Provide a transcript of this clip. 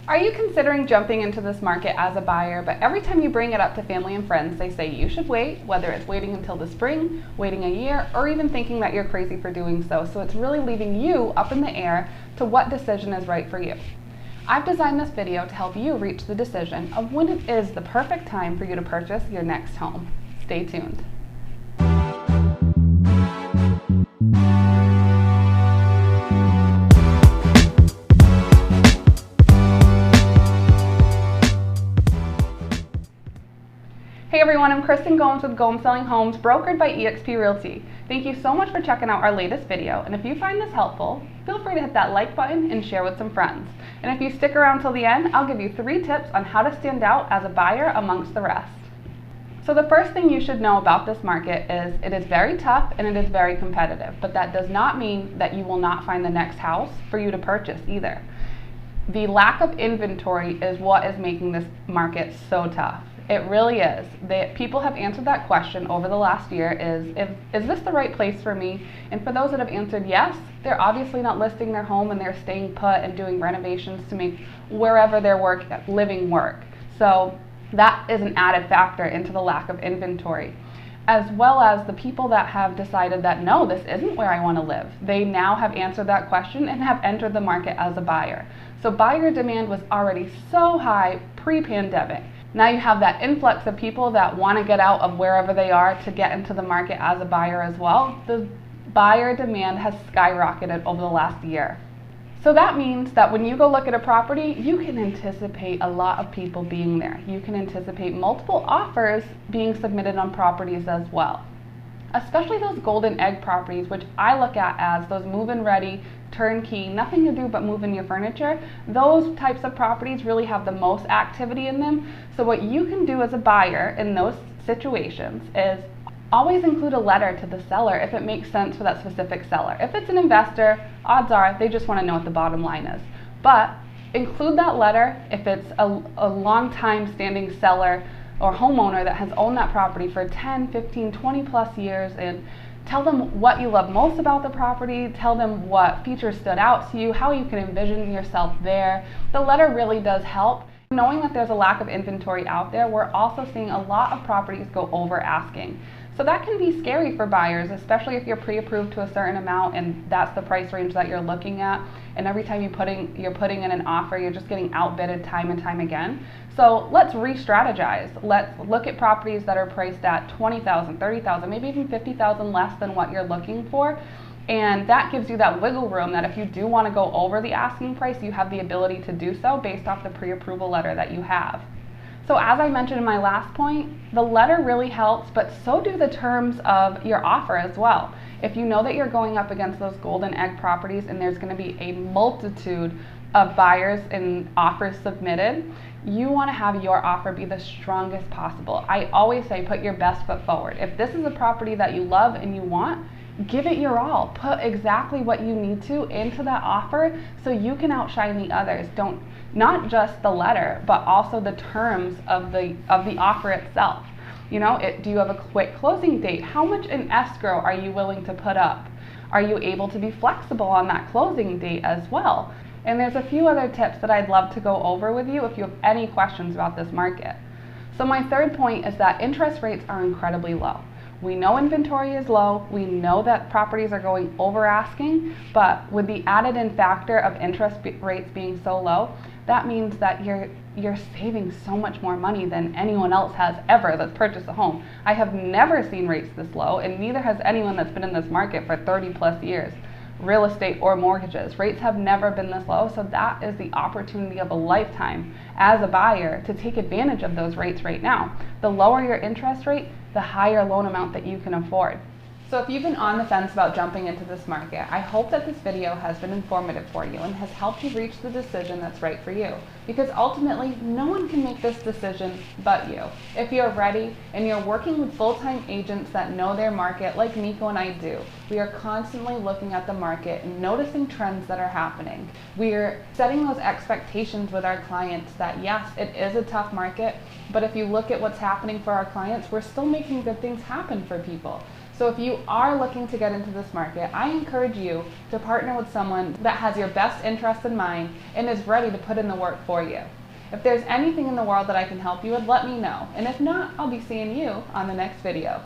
Are you considering jumping into this market as a buyer, but every time you bring it up to family and friends, they say you should wait, whether it's waiting until the spring, waiting a year, or even thinking that you're crazy for doing so. So it's really leaving you up in the air to what decision is right for you. I've designed this video to help you reach the decision of when it is the perfect time for you to purchase your next home. Stay tuned. Hey everyone, I'm Kristen Gomes with Gomes Selling Homes, brokered by eXp Realty. Thank you so much for checking out our latest video, and if you find this helpful, feel free to hit that like button and share with some friends. And if you stick around till the end, I'll give you 3 tips on how to stand out as a buyer amongst the rest. So the first thing you should know about this market is it is very tough and it is very competitive, but that does not mean that you will not find the next house for you to purchase either. The lack of inventory is what is making this market so tough. It really is. People have answered that question over the last year is this the right place for me? And for those that have answered yes, they're obviously not listing their home and they're staying put and doing renovations to make wherever they're living work. So that is an added factor into the lack of inventory. As well as the people that have decided that no, this isn't where I want to live. They now have answered that question and have entered the market as a buyer. So buyer demand was already so high pre-pandemic. Now you have that influx of people that want to get out of wherever they are to get into the market as a buyer as well. The buyer demand has skyrocketed over the last year. So that means that when you go look at a property, you can anticipate a lot of people being there. You can anticipate multiple offers being submitted on properties as well. Especially those golden egg properties, which I look at as those move-in ready, turnkey, nothing to do but move in your furniture. Those types of properties really have the most activity in them. So what you can do as a buyer in those situations is always include a letter to the seller if it makes sense for that specific seller. If it's an investor, odds are they just want to know what the bottom line is. But include that letter if it's a long time standing seller or homeowner that has owned that property for 10, 15, 20 plus years, and tell them what you love most about the property, tell them what features stood out to you, how you can envision yourself there. The letter really does help. Knowing that there's a lack of inventory out there, we're also seeing a lot of properties go over asking. So that can be scary for buyers, especially if you're pre-approved to a certain amount and that's the price range that you're looking at. And every time you're putting in an offer, you're just getting outbidded time and time again. So let's re-strategize. Let's look at properties that are priced at $20,000, $30,000, maybe even $50,000 less than what you're looking for. And that gives you that wiggle room that if you do want to go over the asking price, you have the ability to do so based off the pre-approval letter that you have. So as I mentioned in my last point, the letter really helps, but so do the terms of your offer as well. If you know that you're going up against those golden egg properties and there's going to be a multitude of buyers and offers submitted, you want to have your offer be the strongest possible. I always say put your best foot forward. If this is a property that you love and you want, give it your all. Put exactly what you need to into that offer so you can outshine the others. Not just the letter, but also the terms of the offer itself. You know, do you have a quick closing date? How much in escrow are you willing to put up? Are you able to be flexible on that closing date as well? And there's a few other tips that I'd love to go over with you if you have any questions about this market. So my third point is that interest rates are incredibly low. We know inventory is low, we know that properties are going over asking, but with the added in factor of interest rates being so low, that means that you're saving so much more money than anyone else has ever that's purchased a home. I have never seen rates this low, and neither has anyone that's been in this market for 30 plus years. Real estate or mortgages. Rates have never been this low, so that is the opportunity of a lifetime as a buyer to take advantage of those rates right now. The lower your interest rate, the higher loan amount that you can afford. So if you've been on the fence about jumping into this market, I hope that this video has been informative for you and has helped you reach the decision that's right for you. Because ultimately, no one can make this decision but you. If you're ready and you're working with full-time agents that know their market like Nickko and I do, we are constantly looking at the market and noticing trends that are happening. We're setting those expectations with our clients that yes, it is a tough market, but if you look at what's happening for our clients, we're still making good things happen for people. So if you are looking to get into this market, I encourage you to partner with someone that has your best interest in mind and is ready to put in the work for you. If there's anything in the world that I can help you with, let me know. And if not, I'll be seeing you on the next video.